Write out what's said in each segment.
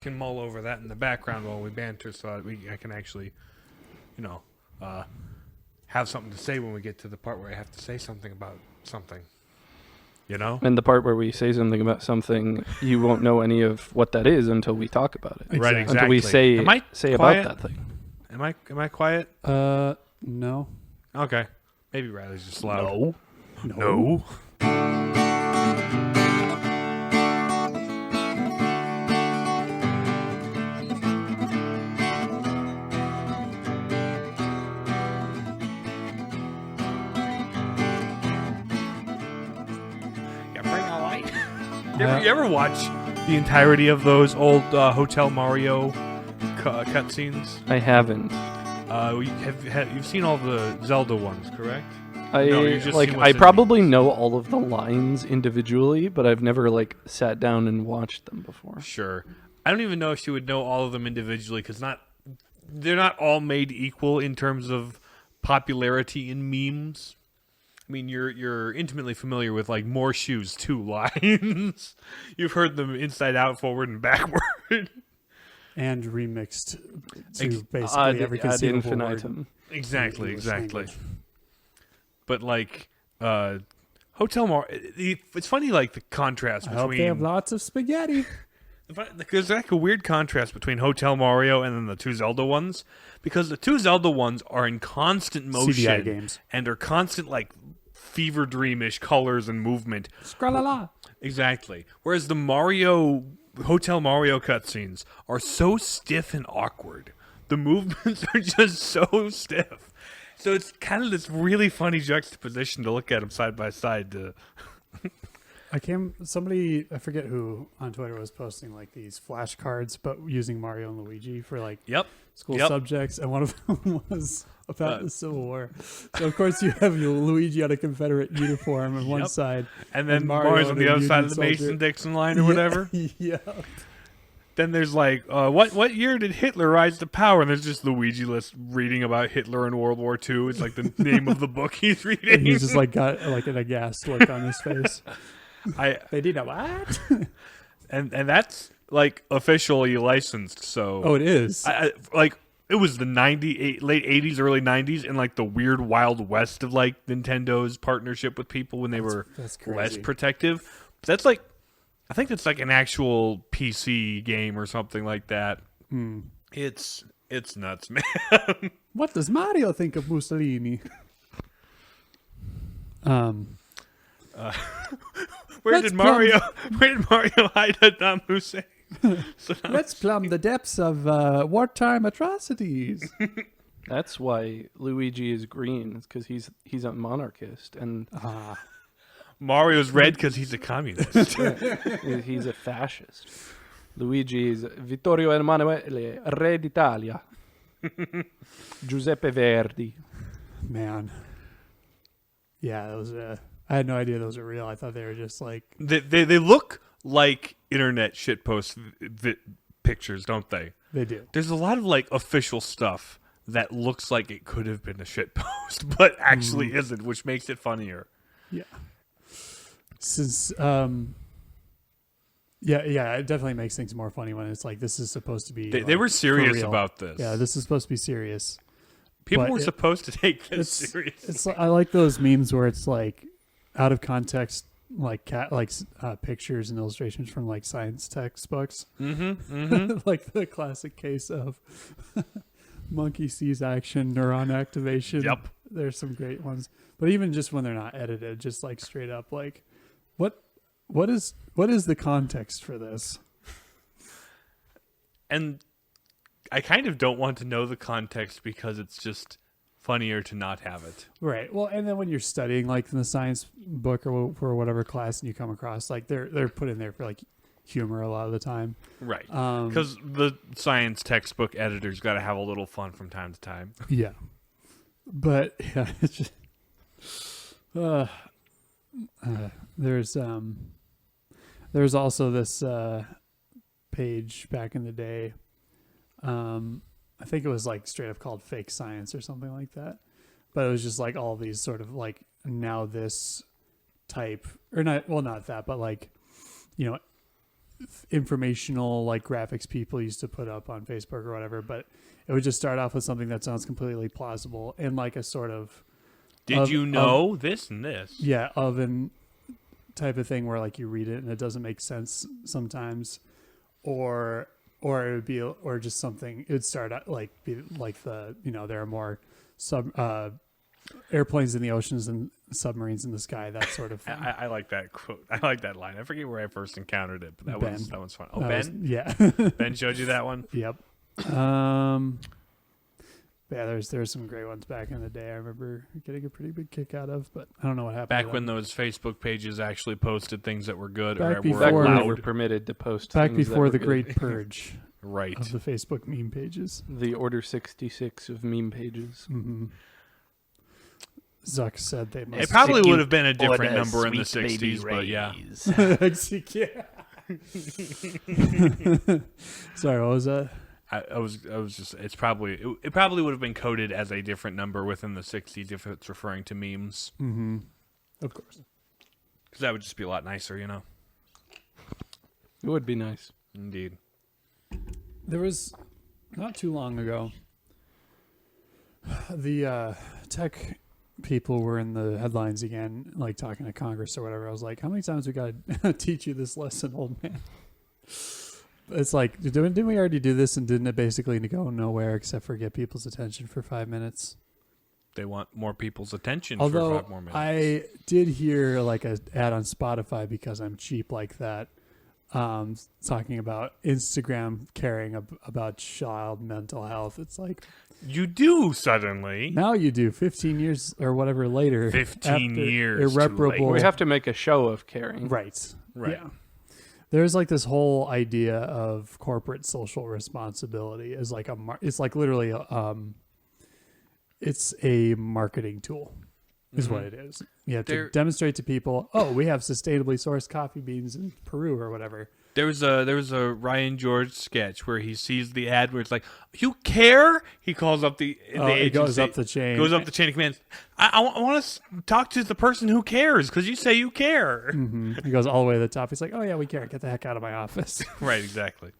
can mull over that in the background while we banter, so I can actually, have something to say when we get to the part where I have to say something about something. And the part where we say something about something, you won't know any of what that is until we talk about it. Right, exactly. Until we say about that thing. Am I quiet? No. Okay. Maybe Riley's just loud. No. You ever watch the entirety of those old Hotel Mario cutscenes? I haven't. You've seen all the Zelda ones, correct? I probably know all of the lines individually, but I've never sat down and watched them before. Sure. I don't even know if you would know all of them individually because they're not all made equal in terms of popularity in memes. I mean, you're intimately familiar with More Shoes 2 lines. You've heard them inside out, forward, and backward. And remixed to basically every conceivable word. Exactly. But Hotel Mario, it's funny the contrast between. I hope they have lots of spaghetti. There's a weird contrast between Hotel Mario and then the two Zelda ones, because the two Zelda ones are in constant motion CDI games and are constant fever dreamish colors and movement. Scralala. Exactly. Whereas the Hotel Mario cutscenes are so stiff and awkward. The movements are just so stiff. So it's kind of this really funny juxtaposition to look at them side by side. Somebody, I forget who on Twitter was posting these flashcards, but using Mario and Luigi for school subjects, and one of them was about the Civil War. So of course you have your Luigi on a Confederate uniform on one side, and then Mario's on the other side of the Mason-Dixon line or whatever. Yeah. Then there's what year did Hitler rise to power? And there's just Luigi list reading about Hitler in World War II. It's the name of the book he's reading. And he's just got an aghast look on his face. They did a what? and that's officially licensed. So it is. It was the late 80s, early 90s, and the weird Wild West of Nintendo's partnership with people when they were less protective. But that's I think it's an actual PC game or something like that. It's nuts, man. What does Mario think of Mussolini? Where did Mario hide Saddam Hussein? Let's plumb the depths of wartime atrocities. That's why Luigi is green. It's because he's a monarchist, and Mario's red because he's a communist. He's a fascist. Luigi is Vittorio Emanuele, Re d'Italia. Giuseppe Verdi. Man. Yeah, that was I had no idea those were real. I thought they were just They look like internet shitpost pictures, don't they? They do. There's a lot of official stuff that looks like it could have been a shitpost, but actually isn't, which makes it funnier. Yeah. Since it definitely makes things more funny when it's this is supposed to be. They were serious about this. Yeah, this is supposed to be serious. People were supposed to take this serious. I like those memes where it's out of context, pictures and illustrations from science textbooks. The classic case of monkey sees action, neuron activation. Yep. There's some great ones, but even just when they're not edited, just straight up what is the context for this? And I kind of don't want to know the context because it's just funnier to not have it. Right. Well, and then when you're studying in the science book or for whatever class, and you come across they're put in there for humor a lot of the time. Right. Because the science textbook editor's got to have a little fun from time to time. Yeah. But yeah, it's just there's also this page back in the day. I think it was straight up called Fake Science or something like that. But it was just all these sort of now this type, or not that, but informational like graphics people used to put up on Facebook or whatever, but it would just start off with something that sounds completely plausible and like a sort of this and this? Yeah, oven type of thing where like you read it and it doesn't make sense sometimes, or it would be, or just something. It would start out like be like there are more airplanes in the oceans and submarines in the sky, that sort of thing. I like that quote. I like that line. I forget where I first encountered it, but that one's fun. Oh, Ben? Yeah. Ben showed you that one? Yep. Yeah, there's some great ones back in the day I remember getting a pretty big kick out of, but I don't know what happened. Back when those Facebook pages actually posted things that were good back or before were allowed. We were permitted to post back things before that the were great good. purge right. of the Facebook meme pages. The Order 66 of meme pages. Mm-hmm. Zuck said they must. It probably would have been a different number in the 60s, but yeah. Sorry, what was that? I was just, it probably would have been coded as a different number within the 60s if it's referring to memes. Mm-hmm. Of course. Because that would just be a lot nicer, you know? It would be nice. Indeed. There was, not too long ago, the tech people were in the headlines again, like talking to Congress or whatever. I was like, how many times we got to teach you this lesson, old man? It's like, didn't we already do this, and didn't it basically go nowhere except for get people's attention for 5 minutes? They want more people's attention Although for 5 more minutes. I did hear like an ad on Spotify, because I'm cheap like that, talking about Instagram caring about child mental health. It's like, you do suddenly. now you do 15 years or whatever later. 15 years. Irreparable. We have to make a show of caring. Right. Right. Yeah. There's like this whole idea of corporate social responsibility is like it's like literally it's a marketing tool is what it is. You have to demonstrate to people, oh, we have sustainably sourced coffee beans in Peru or whatever. There was a Ryan George sketch where he sees the ad where it's like, you care? He calls up the agency. It goes up the chain. Goes up the chain of commands. I want to talk to the person who cares because you say you care. Mm-hmm. He goes all the way to the top. He's like, oh, yeah, we care. Get the heck out of my office. Right, exactly.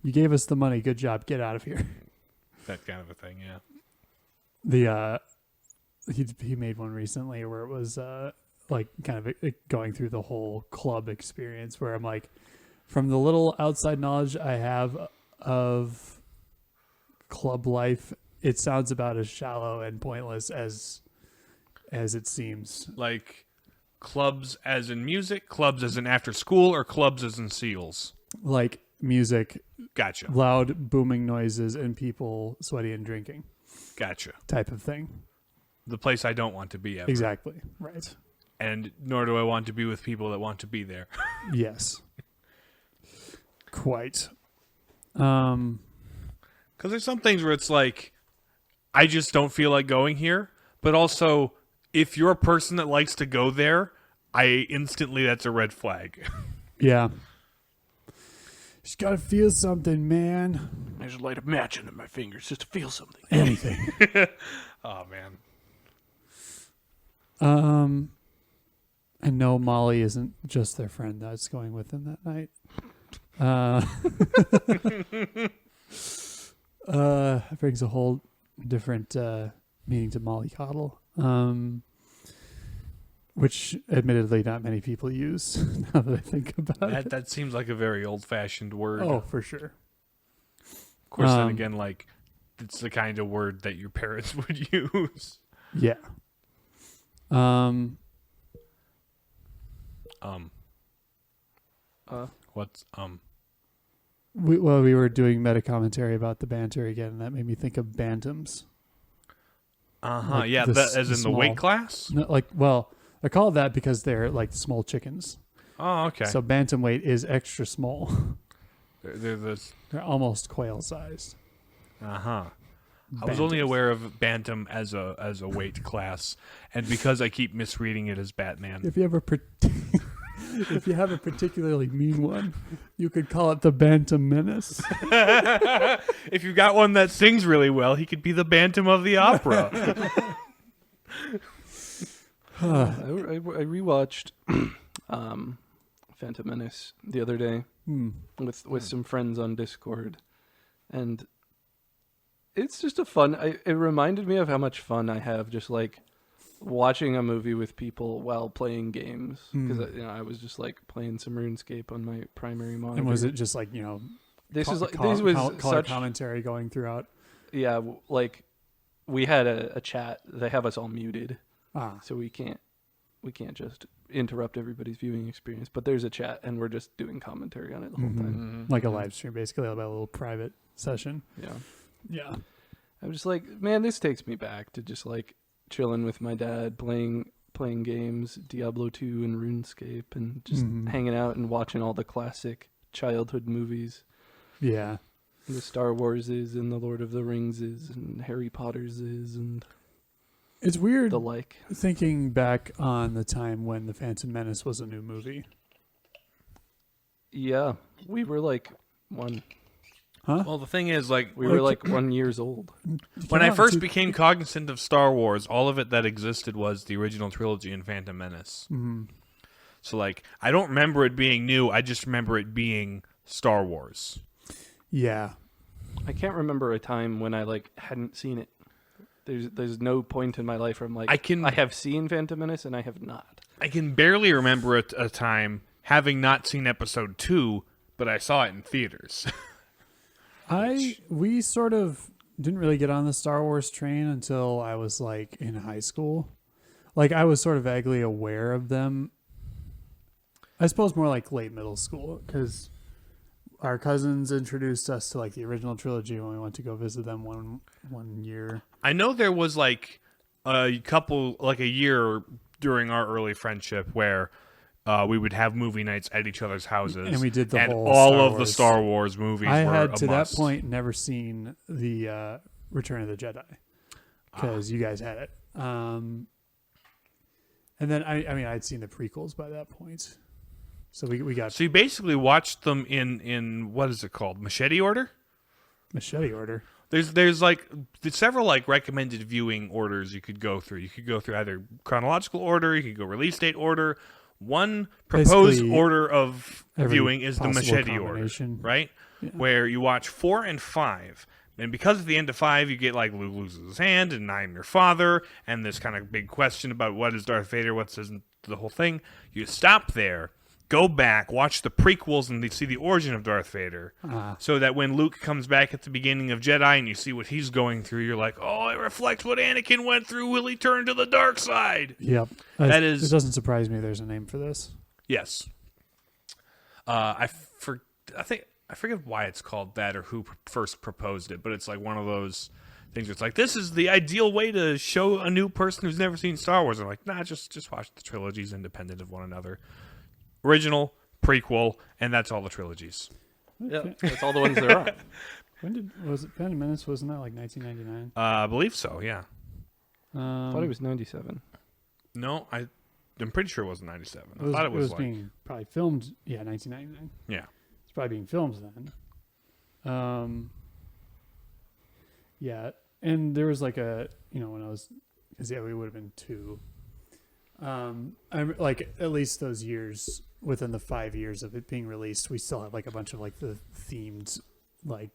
You gave us the money. Good job. Get out of here. That kind of a thing, yeah. He made one recently where it was like kind of going through the whole club experience, where I'm like, from the little outside knowledge I have of club life, it sounds about as shallow and pointless as it seems. Like clubs as in music, clubs as in after school, or clubs as in SEALs? Like music. Gotcha. Loud booming noises and people sweaty and drinking. Gotcha. Type of thing. The place I don't want to be ever. Exactly. Right. And nor do I want to be with people that want to be there. Yes. Quite. Because there's some things where it's like, I just don't feel like going here. But also, if you're a person that likes to go there, that's a red flag. Yeah. Just gotta feel something, man. I just light a match under my fingers just to feel something. Anything. Oh, man. I know Molly isn't just their friend that's going with them that night. It brings a whole different meaning to Molly Coddle, which admittedly not many people use now that I think about it. That seems like a very old-fashioned word. Oh, for sure. Of course, then again, like, it's the kind of word that your parents would use. Yeah. What's We were doing meta commentary about the banter again, and that made me think of bantams. Like yeah, as in the weight class. No, I call it that because they're like small chickens. Oh, okay. So bantamweight is extra small. They're almost quail sized. I was only aware of bantam as a weight class, and because I keep misreading it as Batman. If you have a particularly mean one, you could call it the Bantam Menace. If you got one that sings really well, he could be the Bantam of the opera. I rewatched Phantom Menace the other day with some friends on Discord, and it's just a fun. It reminded me of how much fun I have just like watching a movie with people while playing games, because I was just like playing some RuneScape on my primary monitor. And was it just like this was color commentary going throughout? Yeah, like we had a chat. They have us all muted, so we can't just interrupt everybody's viewing experience. But there's a chat, and we're just doing commentary on it the whole time, like a live stream, basically, like a little private session. Yeah. I was just like, man, this takes me back to just like chilling with my dad, playing games, Diablo 2 and RuneScape, and just hanging out and watching all the classic childhood movies. Yeah. The Star Warses and the Lord of the Ringses and Harry Potterses and it's weird the like. Thinking back on the time when The Phantom Menace was a new movie. Yeah, we were like one. Huh? Well, the thing is, like, we were like 1 year old. When I first became cognizant of Star Wars, all of it that existed was the original trilogy and Phantom Menace. So, like, I don't remember it being new. I just remember it being Star Wars. Yeah. I can't remember a time when I like hadn't seen it. There's no point in my life where I'm like, I have seen Phantom Menace and I have not. I can barely remember a time having not seen episode 2, but I saw it in theaters. We sort of didn't really get on the Star Wars train until I was like in high school. Like I was sort of vaguely aware of them. I suppose more like late middle school, because our cousins introduced us to like the original trilogy when we went to go visit them one year. I know there was like a year during our early friendship where we would have movie nights at each other's houses, and we did the Star Wars movies. I were had a to must. that point never seen the Return of the Jedi because you guys had it. And then I mean I'd seen the prequels by that point. So we got. So you basically watched them in what is it called? Machete order? Machete order. There's like several like recommended viewing orders you could go through. You could go through either chronological order, you could go release date order. One proposed Basically, order of viewing is the Machete order, right? Yeah. Where you watch 4 and 5. And because at the end of 5, you get like Luke loses his hand and I am your father, and this kind of big question about what is Darth Vader, what's the whole thing. You stop there. Go back, watch the prequels, and see the origin of Darth Vader. So that when Luke comes back at the beginning of Jedi and you see what he's going through, you're like, oh, it reflects what Anakin went through. Will he turn to the dark side? Yep. It doesn't surprise me there's a name for this. Yes. I forget why it's called that or who first proposed it, but it's like one of those things where it's like, this is the ideal way to show a new person who's never seen Star Wars. I'm like, nah, just watch the trilogies independent of one another. Original, prequel, and that's all the trilogies. Yeah, that's all the ones there are. Was it Phantom Menace? Wasn't that like 1999? I believe so, yeah. I thought it was 97. No, I'm pretty sure it wasn't 97. I thought it was like... being probably filmed, 1999. Yeah. It's probably being filmed then. Yeah, and there was like when I was, because we would have been 2. I'm like at least those years within the 5 years of it being released, we still have like a bunch of like the themed like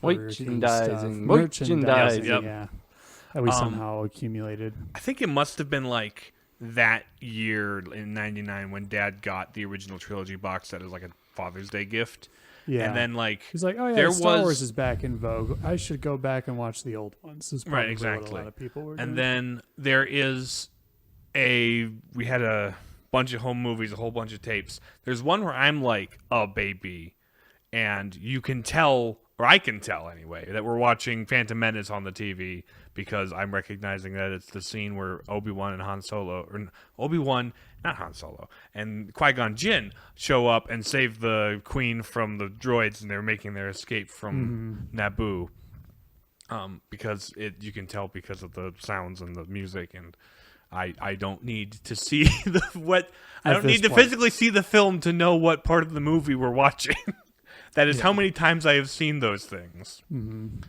merchandising, yep. Yeah, that we somehow accumulated. I think it must have been like that year in '99 when Dad got the original trilogy box set as like a Father's Day gift. Yeah, and then like he's like, "Oh yeah, Star Wars is back in vogue. I should go back and watch the old ones." Is probably right, exactly. What a lot of people were doing. And then there is we had a bunch of home movies, a whole bunch of tapes. There's one where I'm like a baby, and you can tell, or I can tell anyway, that we're watching Phantom Menace on the TV because I'm recognizing that it's the scene where Obi-Wan and and Qui-Gon Jinn show up and save the queen from the droids, and they're making their escape from Naboo. Because you can tell because of the sounds and the music, and I don't need to see I don't need to physically see the film to know what part of the movie we're watching. That is how many times I have seen those things. Mm-hmm.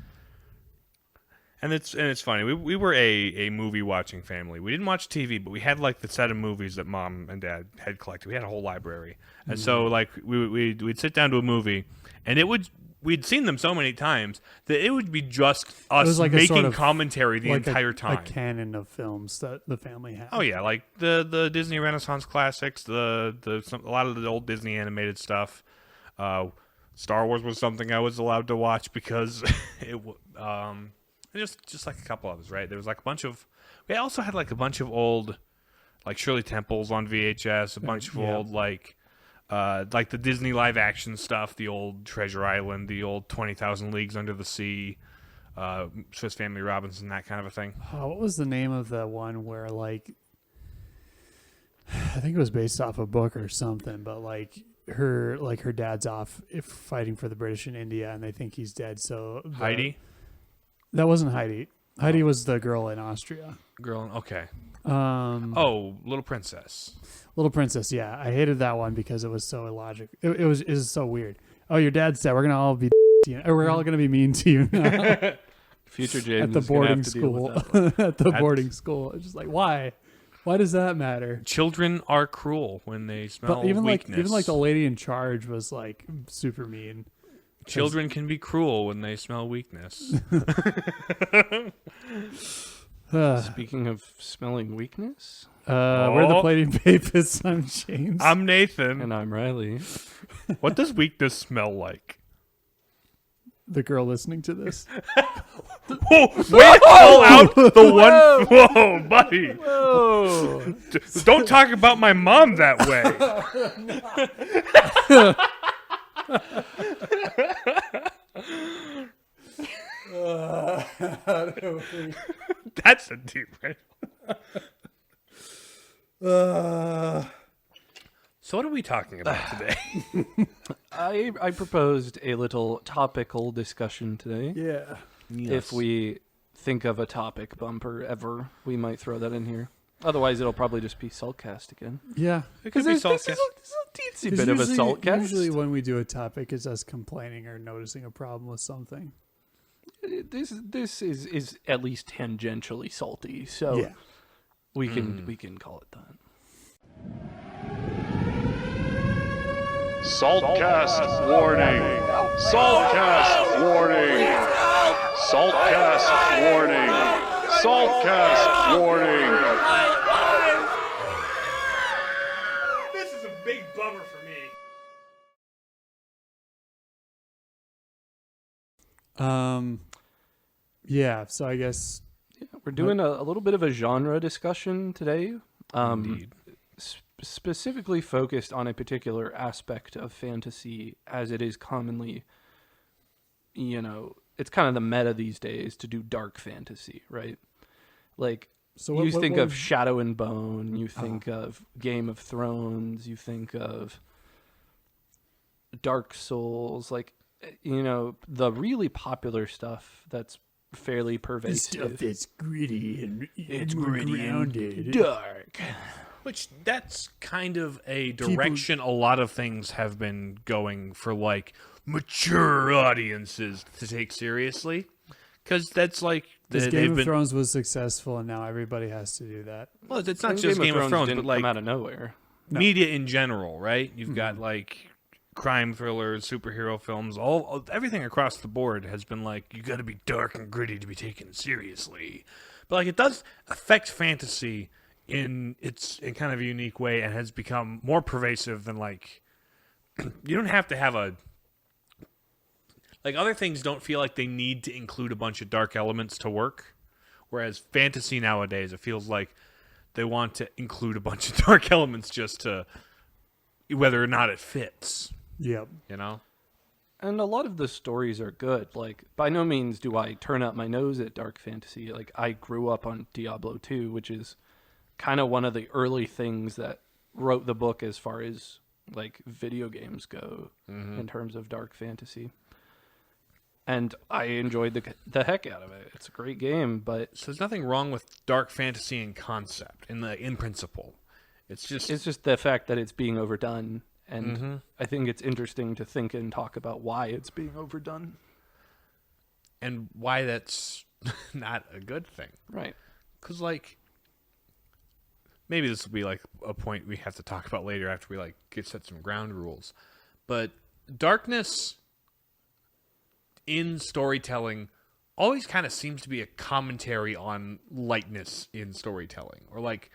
And it's funny. We were a movie watching family. We didn't watch TV, but we had like the set of movies that Mom and Dad had collected. We had a whole library, and so like we'd sit down to a movie, and we'd seen them so many times that it would be just us like making sort of commentary the entire time. A canon of films that the family had. Oh yeah, like the Disney Renaissance classics, a lot of the old Disney animated stuff. Star Wars was something I was allowed to watch because just like a couple others, right? There was like a bunch of. We also had like a bunch of old, like Shirley Temples on VHS, a bunch of old like the Disney live action stuff, the old Treasure Island, the old 20,000 Leagues Under the Sea, Swiss Family Robinson, that kind of a thing. What was the name of the one where like I think it was based off a book or something, but like her dad's off fighting for the British in India, and they think he's dead. So Heidi. That wasn't Heidi. Heidi was the girl in Austria. Okay. Little Princess. Little Princess, yeah. I hated that one because it was so illogical. It was so weird. Oh, your dad's dead. We're gonna all be or we're all gonna be mean to you now. Future James at the boarding school. At the boarding school. It's just like, why? Why does that matter? Children are cruel when they smell weakness. Even like the lady in charge was like super mean. Children can be cruel when they smell weakness. Speaking of smelling weakness, we're the Plating Papists. I'm James. I'm Nathan. And I'm Riley. What does weakness smell like? The girl listening to this. Wait, call out the one. Whoa, buddy. Whoa. Don't talk about my mom that way. That's a deep right. So what are we talking about today? I proposed a little topical discussion today. Yeah. Yes. If we think of a topic bumper ever, we might throw that in here. Otherwise, it'll probably just be Saltcast again. Yeah. It could be Saltcast. This is a teensy bit of a Saltcast. Usually when we do a topic, it's us complaining or noticing a problem with something. This is at least tangentially salty, so yeah. we can call it that. Saltcast warning. Saltcast warning. Saltcast warning. Saltcast warning. This is a big bummer for me. Yeah, so I guess We're doing a little bit of a genre discussion today. Indeed. Specifically focused on a particular aspect of fantasy, as it is commonly, it's kind of the meta these days to do dark fantasy, right? Like, so you think of Shadow and Bone, you think of Game of Thrones, you think of Dark Souls, like, the really popular stuff that's fairly pervasive. The stuff that's gritty and it's more gritty grounded. and dark. Which that's kind of a direction a lot of things have been going for, like mature audiences to take seriously, because that's like Game of Thrones was successful, and now everybody has to do that. Well, it's not just Game of Thrones, didn't but like come out of nowhere. media in general, right? You've got like crime thrillers, superhero films, everything across the board has been like, you got to be dark and gritty to be taken seriously. But like, it does affect fantasy in kind of a unique way, and has become more pervasive than like you don't have to have other things don't feel like they need to include a bunch of dark elements to work, whereas fantasy nowadays, it feels like they want to include a bunch of dark elements just to whether or not it fits. Yep. And a lot of the stories are good. Like, by no means do I turn up my nose at dark fantasy. Like, I grew up on Diablo 2, which is kind of one of the early things that wrote the book as far as like video games go in terms of dark fantasy. And I enjoyed the heck out of it. It's a great game, but so there's nothing wrong with dark fantasy in concept, in principle. It's just the fact that it's being overdone, and I think it's interesting to think and talk about why it's being overdone. And why that's not a good thing. Right. Because, like, maybe this will be, like, a point we have to talk about later after we, like, set some ground rules. But darkness in storytelling always kind of seems to be a commentary on lightness in storytelling. Or, like,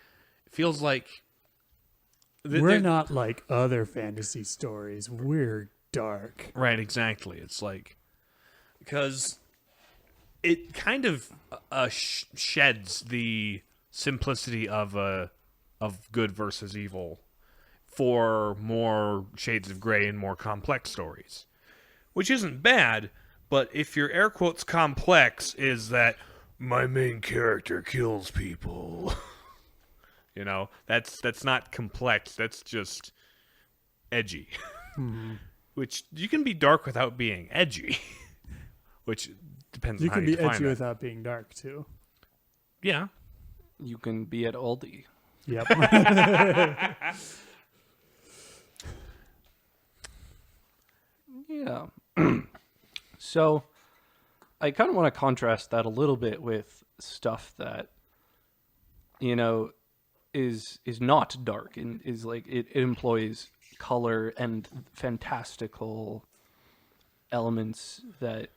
it feels like... We're not like other fantasy stories. We're dark. Right, exactly. It's like... Because it kind of sheds the simplicity of good versus evil for more shades of gray and more complex stories. Which isn't bad, but if your air quotes complex is that my main character kills people... You know, that's not complex. That's just edgy. Mm-hmm. Which you can be dark without being edgy. Which depends on how you define it. You can be edgy without being dark, too. Yeah. You can be at Aldi. Yep. Yeah. So, I kind of want to contrast that a little bit with stuff that, you know, is not dark and is like it employs color and fantastical elements that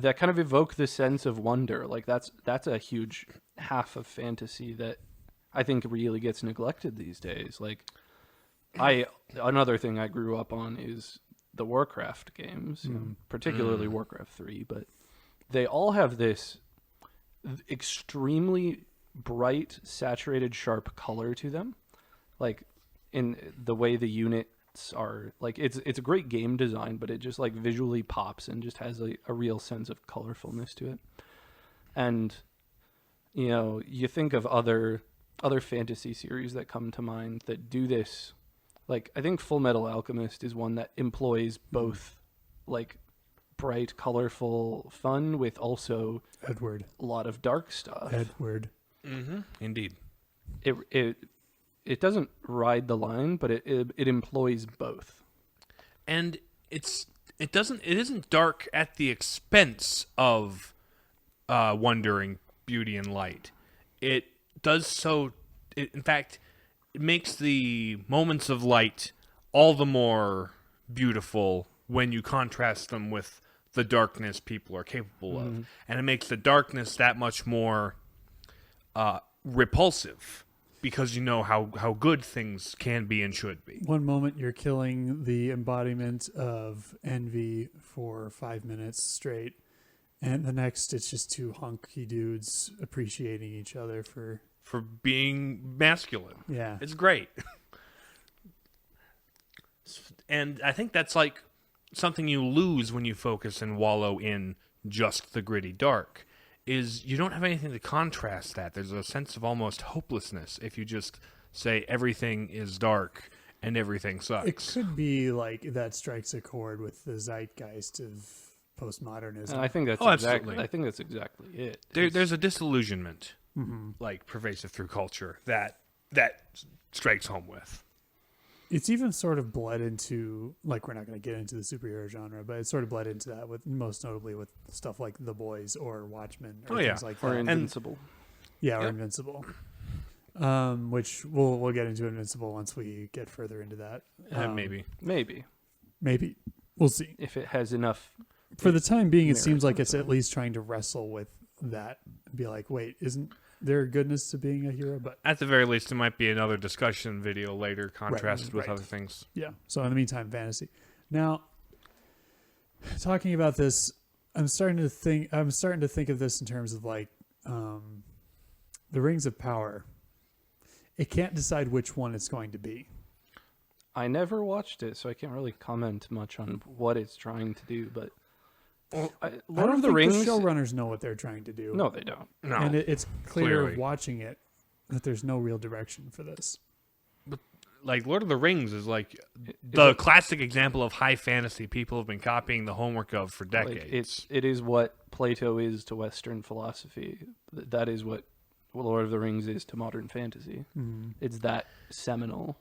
kind of evoke the sense of wonder. Like that's a huge half of fantasy that I think really gets neglected these days. Like another thing I grew up on is the Warcraft games, particularly Warcraft 3, but they all have this extremely bright, saturated, sharp color to them, like in the way the units are. Like it's a great game design, but it just like visually pops and just has a real sense of colorfulness to it. And you know, you think of other fantasy series that come to mind that do this. Like I think Full Metal Alchemist is one that employs both like bright, colorful fun with also a lot of dark stuff. Mm-hmm. Indeed. It doesn't ride the line, but it employs both. And it isn't dark at the expense of wondering beauty and light. It does so. In fact, it makes the moments of light all the more beautiful when you contrast them with the darkness people are capable of, and it makes the darkness that much more repulsive because you know how good things can be and should be. One moment you're killing the embodiment of envy for 5 minutes straight, and the next it's just two hunky dudes appreciating each other for being masculine. Yeah. It's great. And I think that's like something you lose when you focus and wallow in just the gritty dark. Is you don't have anything to contrast that. There's a sense of almost hopelessness if you just say everything is dark and everything sucks. It could be like that strikes a chord with the zeitgeist of postmodernism. And I think that's absolutely. I think that's exactly it. There's a disillusionment, like pervasive through culture that strikes home with. It's even sort of bled into, like, we're not going to get into the superhero genre, but it's sort of bled into that with most notably with stuff like The Boys or Watchmen or things like that. Or Invincible. Or Invincible. Which we'll get into Invincible once we get further into that. Maybe. We'll see. If it has enough. For the time being, it seems like it's at least trying to wrestle with that and be like, wait, isn't there goodness to being a hero? But at the very least, it might be another discussion video later, contrasted with other things. Yeah. So in the meantime, fantasy. Now, talking about this, I'm starting to think of this in terms of like the Rings of Power. It can't decide which one it's going to be. I never watched it, so I can't really comment much on what it's trying to do. But Lord of the Rings, the showrunners know what they're trying to do. No, they don't. No, and it's clear watching it that there's no real direction for this. But like Lord of the Rings is like the classic example of high fantasy people have been copying the homework of for decades. It is what Plato is to Western philosophy. That is what Lord of the Rings is to modern fantasy. Mm-hmm. It's that seminal.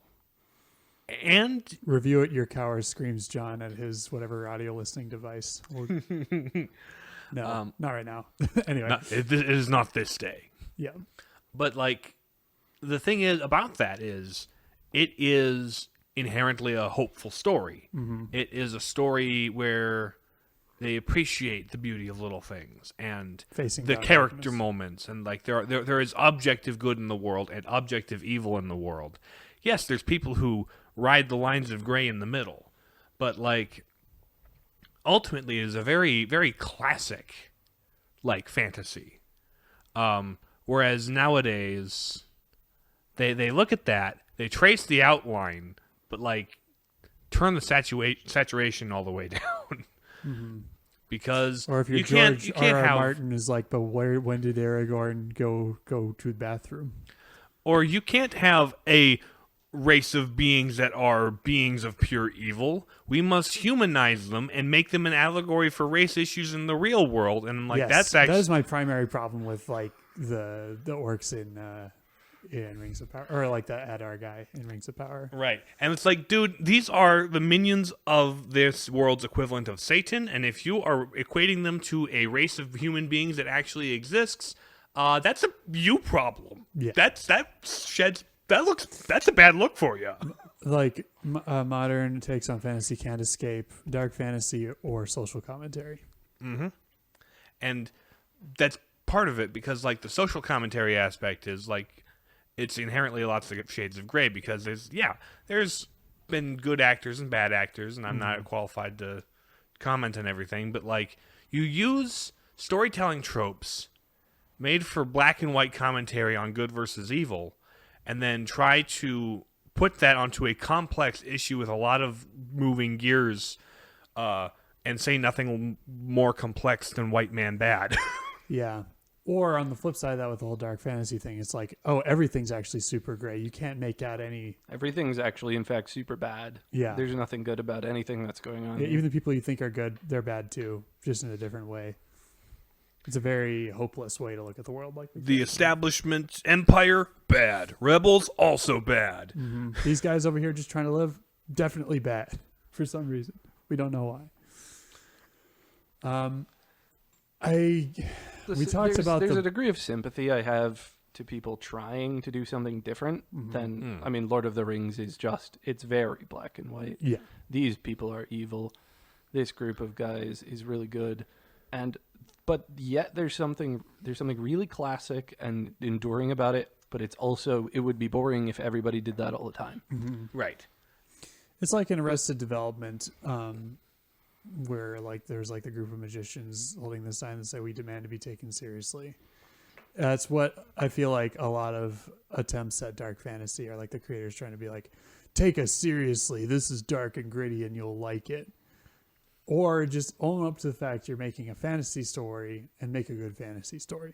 And review it, your cower, screams John at his whatever audio listening device. No, not right now. Anyway. It is not this day. Yeah. But, like, the thing is about that is it is inherently a hopeful story. Mm-hmm. It is a story where they appreciate the beauty of little things and facing the character moments, and like there is objective good in the world and objective evil in the world. Yes, there's people who ride the lines of gray in the middle, but like ultimately it is a very, very classic like fantasy. Whereas nowadays they look at that, they trace the outline, but like turn the saturation all the way down. Mm-hmm. Because or if you're George R.R. Martin is like, but when did Aragorn go to the bathroom? Or you can't have a race of beings that are beings of pure evil. We must humanize them and make them an allegory for race issues in the real world. And like yes, that is my primary problem with like the orcs in Rings of Power, or like the Adar guy in Rings of Power. Right. And it's like, dude, these are the minions of this world's equivalent of Satan, and if you are equating them to a race of human beings that actually exists, that's a you problem. Yeah. That's a bad look for you. Like modern takes on fantasy can't escape dark fantasy or social commentary. Mm-hmm. And that's part of it, because like the social commentary aspect is like, it's inherently lots of shades of gray, because there's been good actors and bad actors, and I'm not qualified to comment on everything, but like you use storytelling tropes made for black and white commentary on good versus evil, and then try to put that onto a complex issue with a lot of moving gears, and say nothing more complex than white man bad. Yeah. Or on the flip side of that, with the whole dark fantasy thing, it's like, oh, everything's actually super gray. You can't make out any... Everything's actually, in fact, super bad. Yeah. There's nothing good about anything that's going on. Yeah, even the people you think are good, they're bad too, just in a different way. It's a very hopeless way to look at the world. Like the establishment empire, bad. Rebels, also bad. Mm-hmm. These guys over here just trying to live, definitely bad for some reason. We don't know why. We talked about there's a degree of sympathy I have to people trying to do something different than I mean, Lord of the Rings is it's very black and white. Yeah, these people are evil. This group of guys is really good, but yet there's something really classic and enduring about it. But it would be boring if everybody did that all the time. Mm-hmm. Right. It's like in Arrested Development. Where like there's like the group of magicians holding the sign that say we demand to be taken seriously. That's what I feel like a lot of attempts at dark fantasy are like, the creators trying to be like, take us seriously, this is dark and gritty and you'll like it. Or just own up to the fact you're making a fantasy story and make a good fantasy story.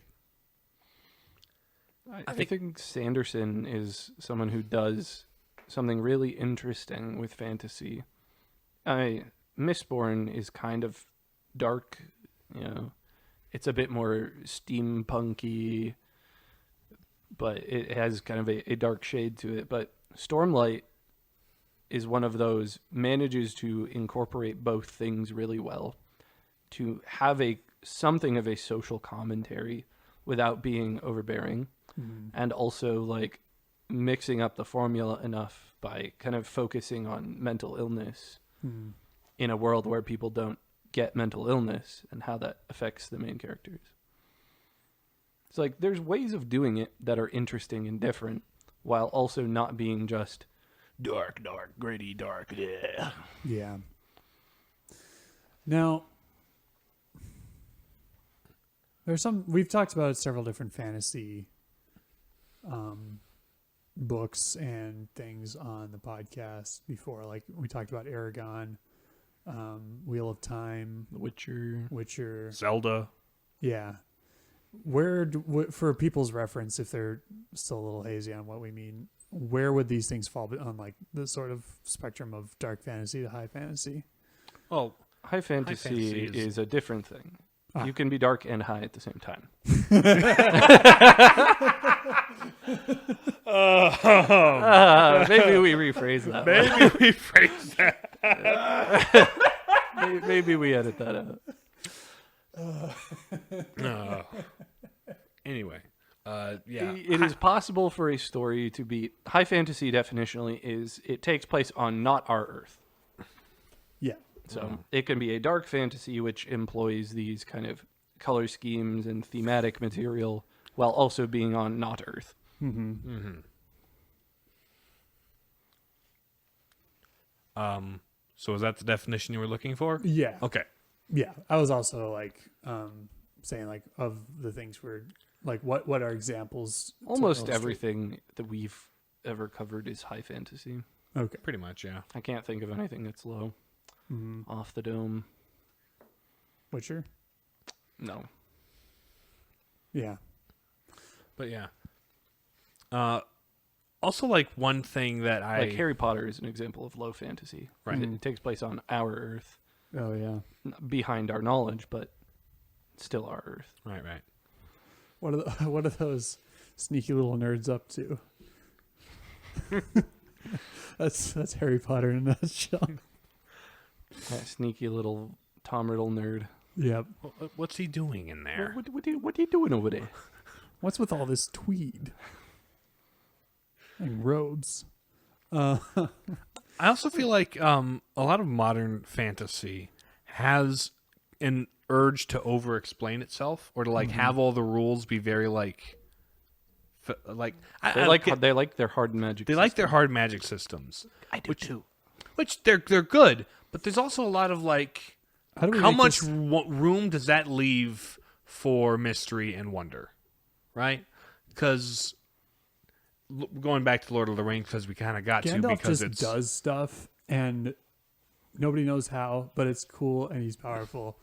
I think Sanderson is someone who does something really interesting with fantasy. Mistborn is kind of dark, it's a bit more steampunky, but it has kind of a dark shade to it. But Stormlight is one of those, manages to incorporate both things really well, to have something of a social commentary without being overbearing, and also like mixing up the formula enough by kind of focusing on mental illness. In a world where people don't get mental illness and how that affects the main characters. It's like there's ways of doing it that are interesting and different while also not being just dark, gritty, dark. Yeah. Yeah. Now, we've talked about several different fantasy books and things on the podcast before. Like we talked about Aragon, Wheel of Time, Witcher, Zelda. Yeah. For people's reference, if they're still a little hazy on what we mean, where would these things fall on like the sort of spectrum of dark fantasy to high fantasy? Well, high fantasy is a different thing. Ah. You can be dark and high at the same time. Maybe we rephrase that. Maybe we edit that out. Anyway, yeah. It is possible for a story to be high fantasy. Definitionally, is it takes place on not our Earth. Yeah. So it can be a dark fantasy which employs these kind of color schemes and thematic material while also being on not Earth. So is that the definition you were looking for? Yeah. Okay. Yeah. I was also like saying like of the things we're like what are examples? to Almost illustrate? everything that we've ever covered is high fantasy. Okay. Pretty much, yeah. I can't think of anything that's low. Off the dome. Witcher? No. Yeah. But yeah. Also, like one thing that Like Harry Potter is an example of low fantasy. Right. It takes place on our Earth, Oh yeah. behind our knowledge, but still our Earth. Right. What are those sneaky little nerds up to? that's Harry Potter in a nutshell. That sneaky little Tom Riddle nerd. Yep. What's he doing in there? What are you doing over there? What's with all this tweed and robes? I also feel like a lot of modern fantasy has an urge to over-explain itself, or to like have all the rules be very like They like their hard magic. they like their hard magic systems. I do too. Which they're good, but there's also a lot of like How do we how make much this- room does that leave for mystery and wonder, right? Because going back to Lord of the Rings, because we kind of got to Gandalf because just it's does stuff and nobody knows how, but it's cool and he's powerful.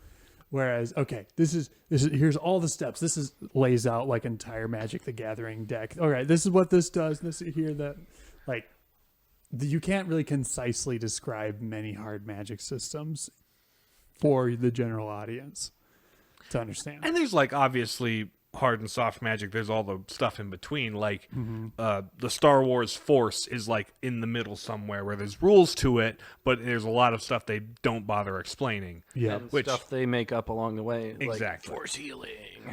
Whereas, okay, this is here's all the steps. This is lays out like entire Magic the Gathering deck. All right, this is what this does. This here that like you can't really concisely describe many hard Magic systems for the general audience to understand. And there's like obviously hard and soft magic. There's all the stuff in between. Like the Star Wars Force is like in the middle somewhere where there's rules to it, but there's a lot of stuff they don't bother explaining. Yeah, And Which- stuff they make up along the way. Exactly. Like force healing.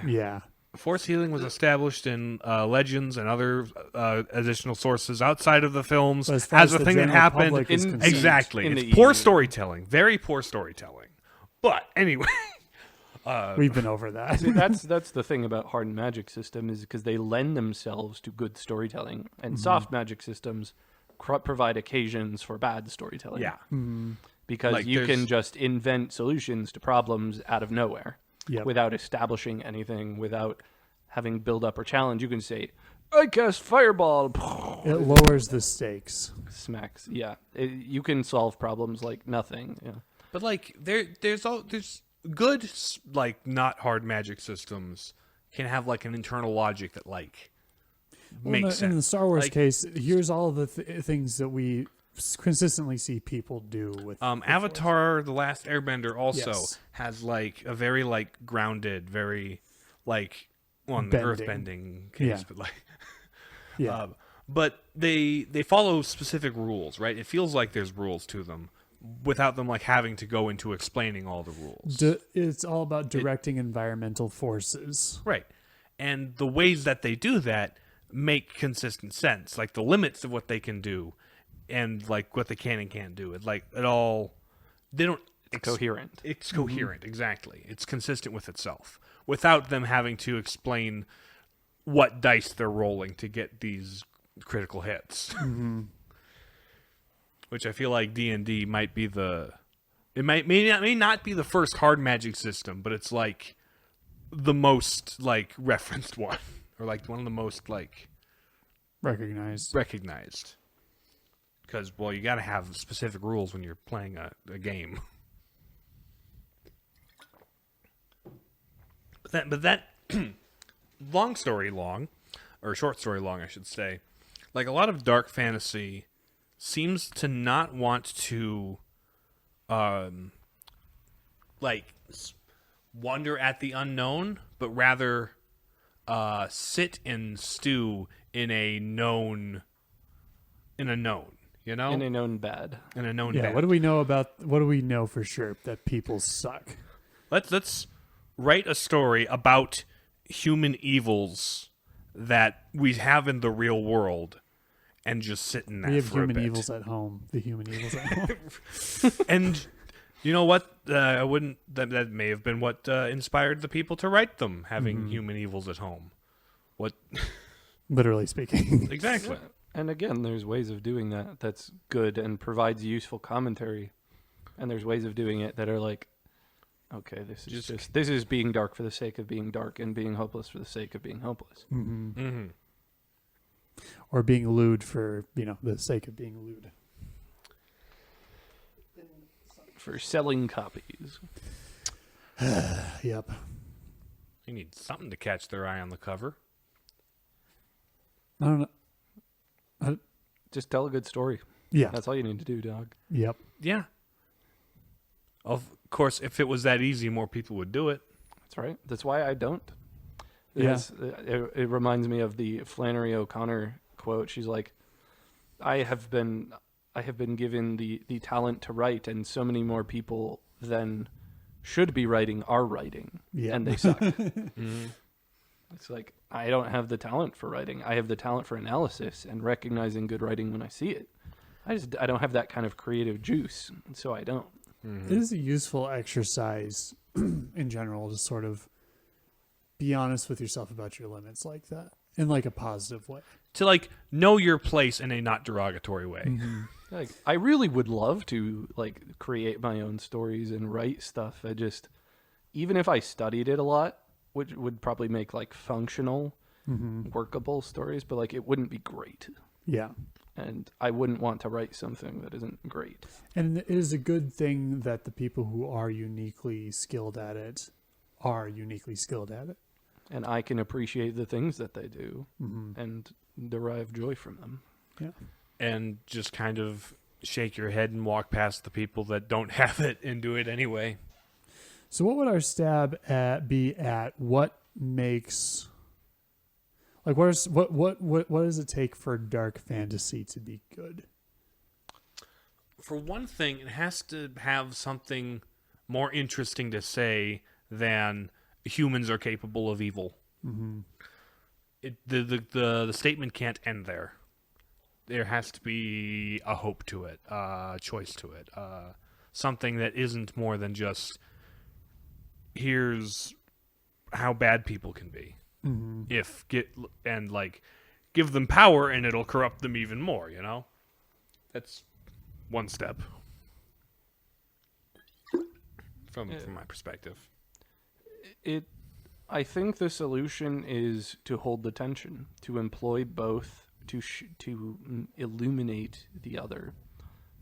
yeah. Force healing was established in legends and other additional sources outside of the films But as far as as a the thing that general happened. public is concerned. Exactly. In It's the poor EU. storytelling. Very poor storytelling. But anyway. We've been over that. See, that's the thing about hard magic system is because they lend themselves to good storytelling, and soft magic systems provide occasions for bad storytelling. Yeah. because Like, you there's- can just invent solutions to problems out of nowhere Yep. without establishing anything, without having build up or challenge. You can say, "I cast fireball." It lowers the stakes. Smacks. Yeah, you can solve problems like nothing. Yeah. But like there's good like not hard magic systems can have like an internal logic that like makes sense. In the Star Wars Like, case, here's all the things that we consistently see people do with Avatar: The Last Airbender also Yes. has like a very like grounded, very like on the earth bending case, Yeah. but like Yeah. but they follow specific rules, right? It feels like there's rules to them without them like having to go into explaining all the rules. It's all about directing environmental forces. Right. And the ways that they do that make consistent sense. Like the limits of what they can do and like what they can and can't do. It like it all they don't Coherent. It's coherent, exactly. It's consistent with itself without them having to explain what dice they're rolling to get these critical hits. Which I feel like D&D might be may not be the first hard magic system, but it's like the most like referenced one, or like one of the most like Recognized. because well, you got to have specific rules when you're playing a game. But that long story long, or short story long, I should say, like a lot of dark fantasy seems to not want to wonder at the unknown, but rather sit and stew in a known, you know, In a known bad. in a known Yeah. bad. What do we know for sure that people suck? Let's write a story about human evils that we have in the real world and just sit in that for a bit. We have human evils at home. The human evils at home. And you know what? I wouldn't. That may have been what inspired the people to write them, having human evils at home. What? Literally speaking. Exactly. And again, there's ways of doing that that's good and provides useful commentary. And there's ways of doing it that are like, okay, this is being dark for the sake of being dark and being hopeless for the sake of being hopeless. Mm-hmm. Mm-hmm. Or being lewd for, the sake of being lewd. For selling copies. Yep. You need something to catch their eye on the cover. I don't know. Just tell a good story. Yeah. That's all you need to do, dog. Yep. Yeah. Of course, if it was that easy, more people would do it. That's right. That's why I don't. Yeah. It reminds me of the Flannery O'Connor quote. She's like, I have been given the talent to write, and so many more people than should be writing are writing, and they suck. It's like, I don't have the talent for writing. I have the talent for analysis and recognizing good writing when I see it. I don't have that kind of creative juice, and so I don't. It is a useful exercise in general to sort of be honest with yourself about your limits like that in like a positive way. To know your place in a not derogatory way. Mm-hmm. Like, I really would love to create my own stories and write stuff. Even if I studied it a lot, which would probably make functional, workable stories, but it wouldn't be great. Yeah. And I wouldn't want to write something that isn't great. And it is a good thing that the people who are uniquely skilled at it are uniquely skilled at it. And I can appreciate the things that they do and derive joy from them. Yeah. And just kind of shake your head and walk past the people that don't have it and do it anyway. So what would our stab be at what makes... what does it take for dark fantasy to be good? For one thing, it has to have something more interesting to say than humans are capable of evil. Mm-hmm. The statement can't end there. There has to be a hope to it, a choice to it, something that isn't more than just here's how bad people can be. Mm-hmm. Give them power and it'll corrupt them even more, That's one step from my perspective. I think the solution is to hold the tension, to employ both, to illuminate the other,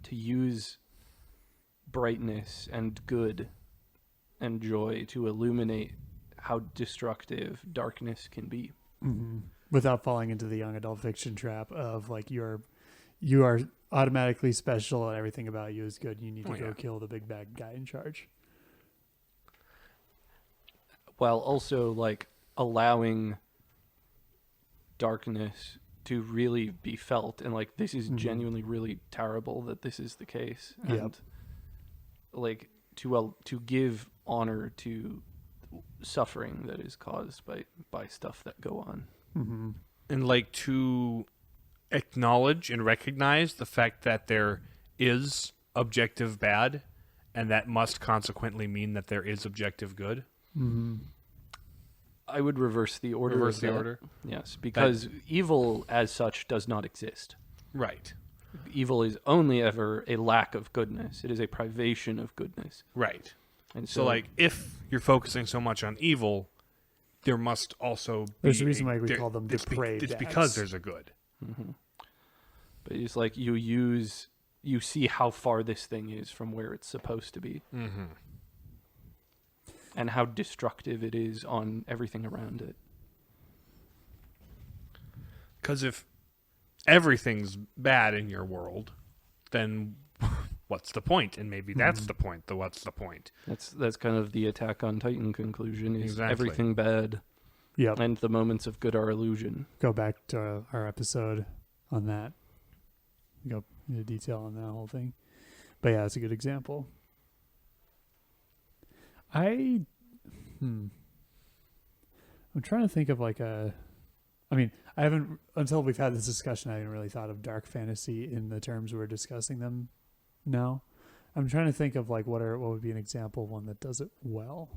to use brightness and good and joy to illuminate how destructive darkness can be. Mm-hmm. Without falling into the young adult fiction trap of you are automatically special and everything about you is good. You need to go kill the big bad guy in charge. While also allowing darkness to really be felt and this is genuinely really terrible that this is the case. And to give honor to suffering that is caused by stuff that go on. Mm-hmm. And to acknowledge and recognize the fact that there is objective bad and that must consequently mean that there is objective good. Mm-hmm. I would reverse the order. Reverse the order? Yes, because evil as such does not exist. Right. Evil is only ever a lack of goodness. It is a privation of goodness. Right. And so if you're focusing so much on evil, there must also be... There's a reason why we call them depraved It's acts. because there's a good. Mm-hmm. But it's you see how far this thing is from where it's supposed to be. Mm-hmm. And how destructive it is on everything around it. Because if everything's bad in your world, then what's the point? And maybe that's the point. What's the point? That's kind of the Attack on Titan conclusion. Is Exactly. Everything bad. Yep. And the moments of good are illusion. Go back to our episode on that. Go into detail on that whole thing. But yeah, it's a good example. I'm trying to think of like I haven't, until we've had this discussion, I haven't really thought of dark fantasy in the terms we're discussing them now. I'm trying to think of like what would be an example of one that does it well.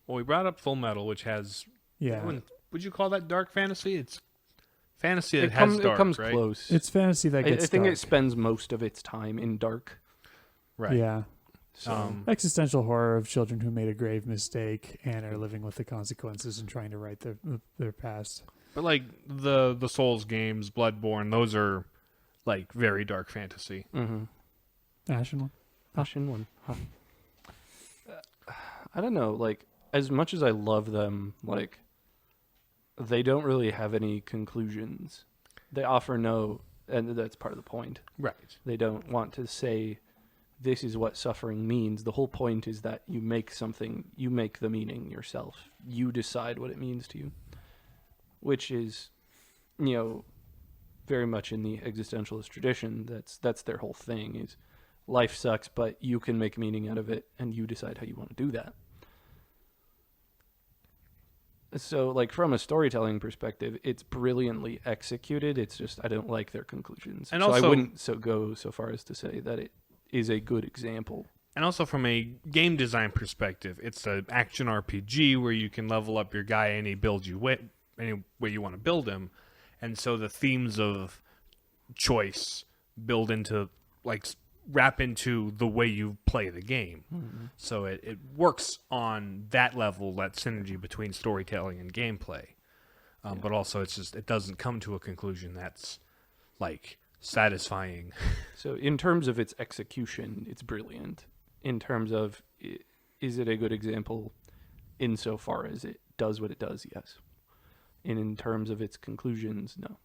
Well, we brought up Full Metal, which has... Yeah. Would you call that dark fantasy? It's fantasy that has dark, it comes right? close. It's fantasy that gets I think dark. it spends most of its time in dark. Right. Yeah. So Existential horror of children who made a grave mistake and are living with the consequences and trying to right their past. But like the Souls games, Bloodborne, those are like very dark fantasy. Ashen one? Ashen one. Huh. I don't know, like, as much as I love them, like, they don't really have any conclusions. They offer no, and that's part of the point. Right. They don't want to say, this is what suffering means. The whole point is that you make something, you make the meaning yourself. You decide what it means to you. Which is, you know, very much in the existentialist tradition. That's their whole thing, is life sucks, but you can make meaning out of it, and you decide how you want to do that. So, like, from a storytelling perspective, it's brilliantly executed. It's just, I don't like their conclusions. And so also, I wouldn't go so far as to say that it is a good example. And also from a game design perspective, it's an action RPG where you can level up your guy and he builds you any way you want to build him. And so the themes of choice build into, like, wrap into the way you play the game. Mm-hmm. So it works on that level, that synergy between storytelling and gameplay. But also it doesn't come to a conclusion that's, like, satisfying. So in terms of its execution, it's brilliant. In terms of, is it a good example insofar as it does what it does? Yes. And in terms of its conclusions, no.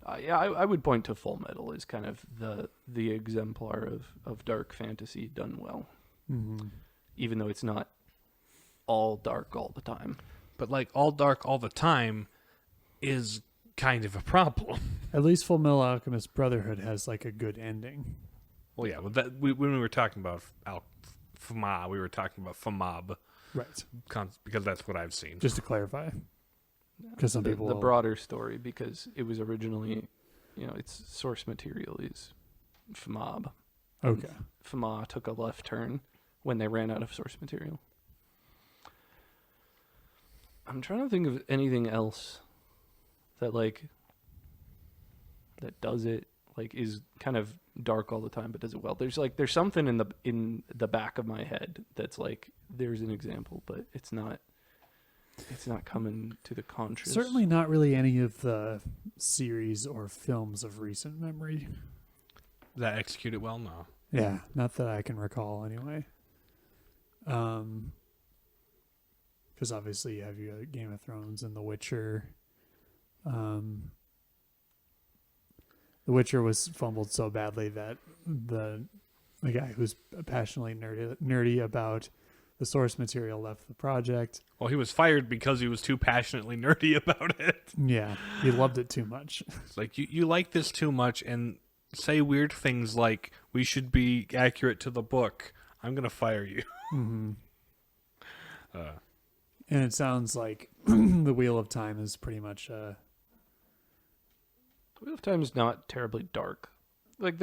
I would point to Full Metal as kind of the exemplar of dark fantasy done well. Mm-hmm. Even though it's not all dark all the time. But, like, all dark all the time is kind of a problem. At least Full Metal Alchemist Brotherhood has, like, a good ending. Well, yeah, when we were talking about FMA, we were talking about FMAB. Right. Because that's what I've seen. Just to clarify. Because some people... The broader story, because it was originally, you know, its source material is FMAB. Okay. FMA took a left turn when they ran out of source material. I'm trying to think of anything else that, like, that does it, like, is kind of dark all the time but does it well. There's something in the back of my head that's like, there's an example, but it's not coming to the conscious. Certainly not really any of the series or films of recent memory that execute it well. No. Yeah, not that I can recall anyway. Because obviously you have your Game of Thrones and The Witcher. The Witcher was fumbled so badly that the guy who's passionately nerdy about the source material left the project. Well, he was fired because he was too passionately nerdy about it. Yeah, he loved it too much. It's like, you like this too much and say weird things like, we should be accurate to the book. I'm going to fire you. Mm-hmm. And it sounds like the Wheel of Time is pretty much... The Wheel of Time is not terribly dark. Like,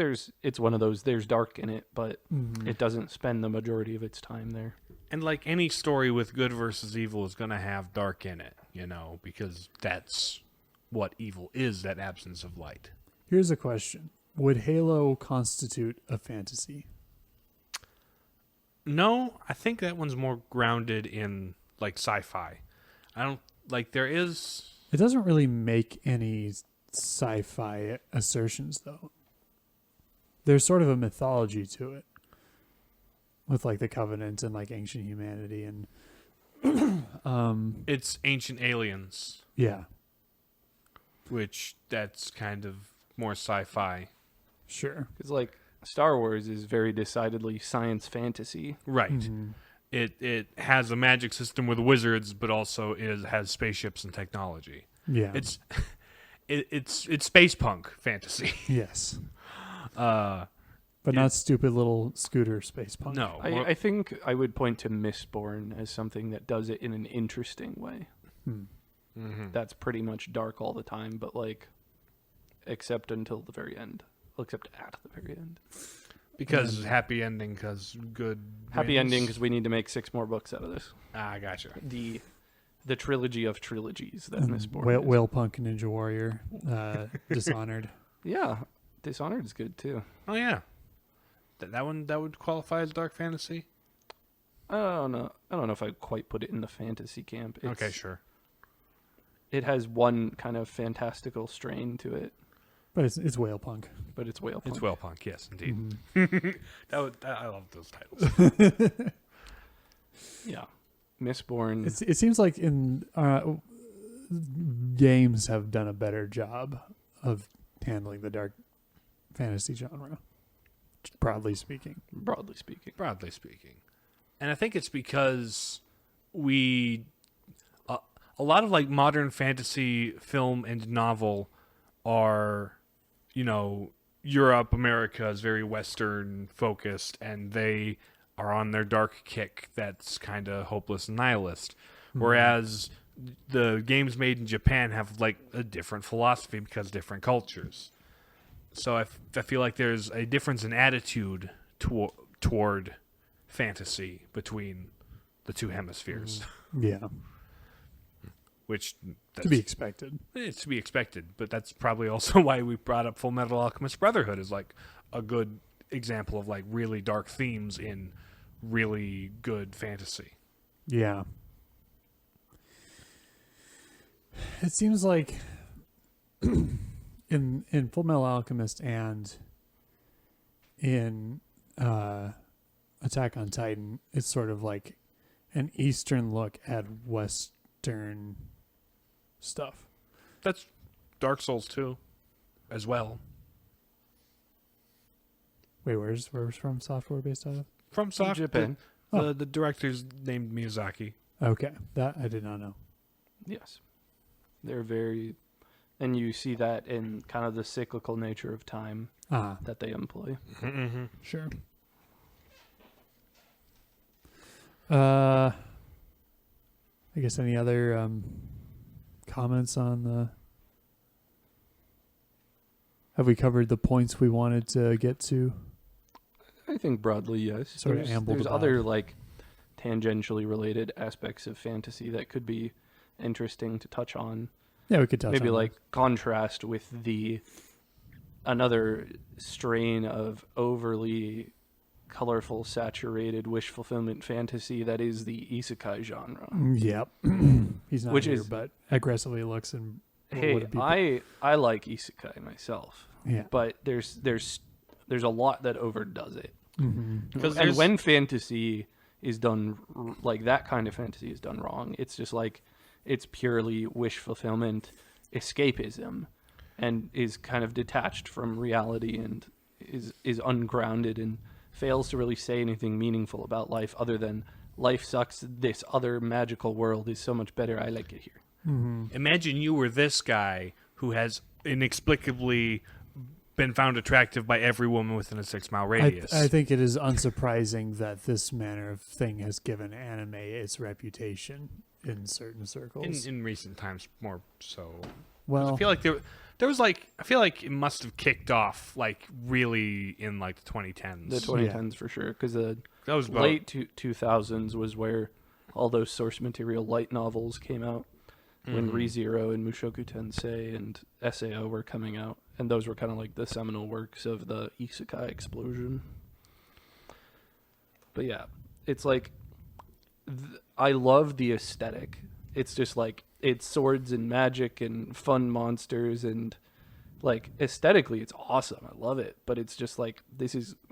it's one of those, there's dark in it, but it doesn't spend the majority of its time there. And like any story with good versus evil is going to have dark in it, you know, because that's what evil is, that absence of light. Here's a question. Would Halo constitute a fantasy? No, I think that one's more grounded in, like, sci-fi. I don't, like, there is... It doesn't really make any sci-fi assertions, though. There's sort of a mythology to it. With, like, the Covenant and, like, ancient humanity and... it's ancient aliens. Yeah. Which, that's kind of more sci-fi. Sure. Because, like, Star Wars is very decidedly science fantasy. Right. Mm-hmm. It has a magic system with wizards, but also has spaceships and technology. Yeah. It's space punk fantasy. Yes. But not stupid little scooter space punk. No. I think I would point to Mistborn as something that does it in an interesting way. That's pretty much dark all the time, but like, except until the very end. Well, except at the very end. Because happy ending, because good Happy wins. ending, because we need to make 6 more books out of this. Ah, gotcha. The trilogy of trilogies that Mistborn is. Whale Punk, Ninja Warrior, Dishonored. Yeah, Dishonored is good too. Oh, yeah. That one, that would qualify as dark fantasy? I don't know if I'd quite put it in the fantasy camp. Okay, sure. It has one kind of fantastical strain to it. But it's Whale Punk. But it's whale punk. It's whale punk, yes, indeed. I love those titles. Yeah. Mistborn. It seems like in games have done a better job of handling the dark fantasy genre, broadly speaking. Broadly speaking. And I think it's because a lot of like modern fantasy film and novel are, Europe, America is very Western focused, and they are on their dark kick that's kind of hopeless and nihilist. Whereas the games made in Japan have like a different philosophy because different cultures. So I feel like there's a difference in attitude toward fantasy between the two hemispheres. Yeah. Which To be expected. It's to be expected, but that's probably also why we brought up Full Metal Alchemist Brotherhood as like a good example of like really dark themes in really good fantasy. Yeah. It seems like in Full Metal Alchemist and in Attack on Titan, it's sort of like an Eastern look at Western stuff. That's Dark Souls 2 as well. Wait, where's From Software based out of? From Japan. The director's named Miyazaki. Okay, that I did not know. Yes. They're very... And you see that in kind of the cyclical nature of time that they employ. Mm-hmm. Sure. I guess any other comments on the... Have we covered the points we wanted to get to? I think broadly, yes. Sort of ambled There's about. other like tangentially related aspects of fantasy that could be interesting to touch on. Yeah, we could touch Maybe on like contrast with another strain of overly colorful, saturated wish fulfillment fantasy that is the isekai genre. Yep. He's not Which here, is- but aggressively looks and Hey, would it be- I like isekai myself, yeah. but there's a lot that overdoes it. Because And when fantasy is done, like that kind of fantasy is done wrong, it's just like, it's purely wish fulfillment, escapism, and is kind of detached from reality and is ungrounded and fails to really say anything meaningful about life other than life sucks. This other magical world is so much better. I like it here. Imagine you were this guy who has inexplicably been found attractive by every woman within a 6-mile radius. I think it is unsurprising that this manner of thing has given anime its reputation in certain circles. in recent times, more so. Well, I feel like there was like I feel like it must have kicked off like really in like the 2010s. The 2010s for sure, because the That was about, late 2000s was where all those source material light novels came out. When ReZero and Mushoku Tensei and SAO were coming out, and those were kind of like the seminal works of the isekai explosion. But yeah, it's like I love the aesthetic. It's just like it's swords and magic and fun monsters, and like aesthetically it's awesome. I love it, but it's just like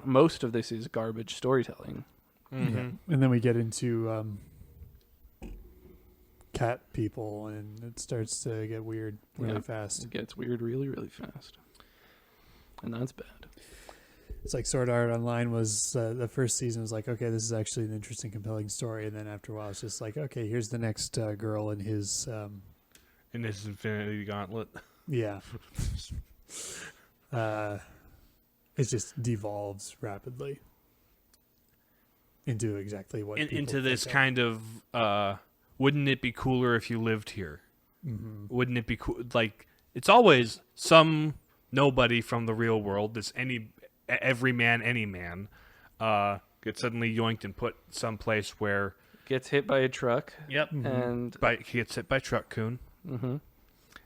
most of this is garbage storytelling. yeah. And then we get into cat people, and it starts to get weird really fast. It gets weird really, really fast, and that's bad. It's like Sword Art Online was the first season was like, okay, this is actually an interesting, compelling story, and then after a while, it's just like, okay, here's the next girl in his in this Infinity Gauntlet. yeah. It just devolves rapidly into exactly what into this kind of wouldn't it be cooler if you lived here? Mm-hmm. Wouldn't it be cool? Like, it's always some nobody from the real world, this every man, any man, gets suddenly yoinked and put someplace where gets hit by a truck. Yep, and he gets hit by Truck Coon, mm-hmm.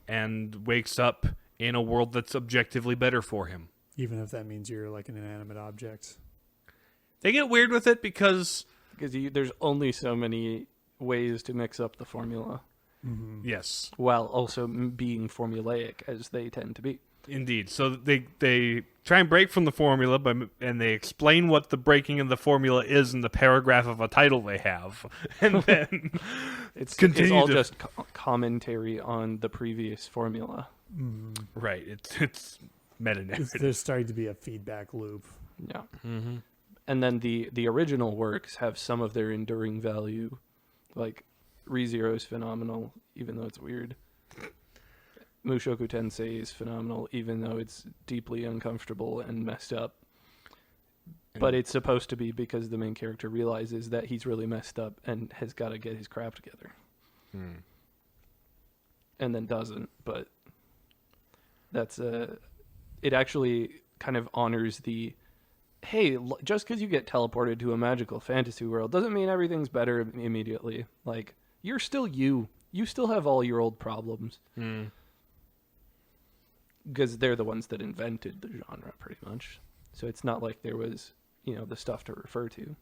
and wakes up in a world that's objectively better for him. Even if that means you're like an inanimate object. They get weird with it because there's only so many ways to mix up the formula. Mm-hmm. Yes. While also being formulaic, as they tend to be. Indeed. So they try and break from the formula, and they explain what the breaking of the formula is in the paragraph of a title they have. And then it's all just commentary on the previous formula. Mm. Right. It's meta-narrative. There's starting to be a feedback loop. Yeah. Mm-hmm. And then the original works have some of their enduring value. Like, ReZero is phenomenal, even though it's weird. Mushoku Tensei is phenomenal, even though it's deeply uncomfortable and messed up. But it's supposed to be because the main character realizes that he's really messed up and has got to get his crap together. And then doesn't, but that's it actually kind of honors the, hey, just because you get teleported to a magical fantasy world doesn't mean everything's better immediately. Like, you're still you. You still have all your old problems. Because they're the ones that invented the genre, pretty much. So it's not like there was, the stuff to refer to.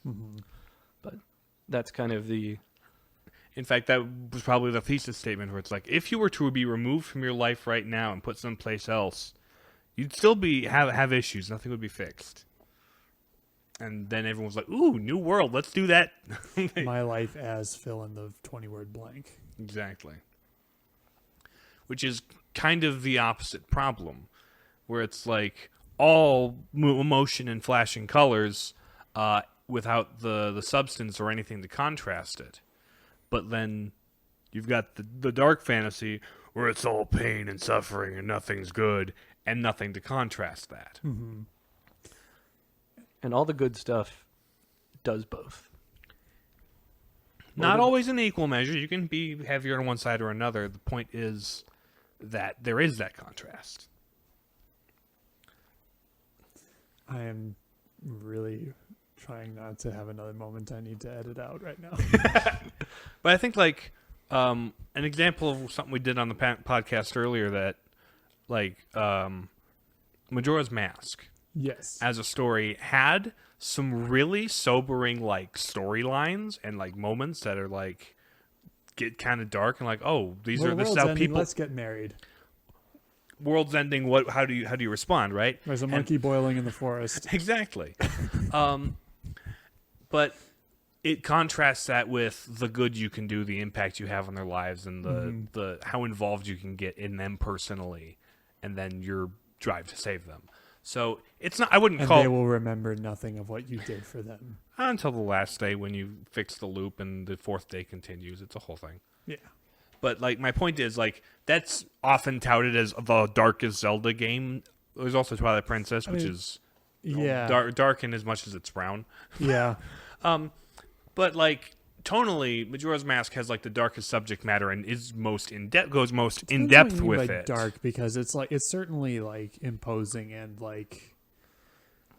Mm-hmm. But that's kind of the... In fact, that was probably the thesis statement where it's like, if you were to be removed from your life right now and put someplace else, you'd still have issues. Nothing would be fixed. And then everyone's like, ooh, new world, let's do that. My life as fill in the 20-word blank. Exactly. Which is kind of the opposite problem, where it's like all emotion and flashing colors without the substance or anything to contrast it. But then you've got the dark fantasy where it's all pain and suffering and nothing's good and nothing to contrast that. Mm-hmm. And all the good stuff does both. Not always in equal measure. You can be heavier on one side or another. The point is that there is that contrast. I am really trying not to have another moment I need to edit out right now. But I think, like, an example of something we did on the podcast earlier that, like, Majora's Mask. Yes. As a story had some really sobering, like, storylines and, like, moments that are, like, get kind of dark and like, oh, this is how people. Let's get married. World's ending. How do you respond? Right? There's a monkey boiling in the forest. Exactly. But it contrasts that with the good you can do, the impact you have on their lives, and the how involved you can get in them personally, and then your drive to save them. So it's not. I wouldn't call. And they will remember nothing of what you did for them until the last day when you fix the loop and the fourth day continues. It's a whole thing. Yeah. But, like, my point is, like, that's often touted as the darkest Zelda game. There's also Twilight Princess, which is dark in as much as it's brown. Yeah. But, like, tonally, Majora's Mask has, like, the darkest subject matter and is most in depth. Goes most in depth with it. Dark, because it's certainly like imposing and like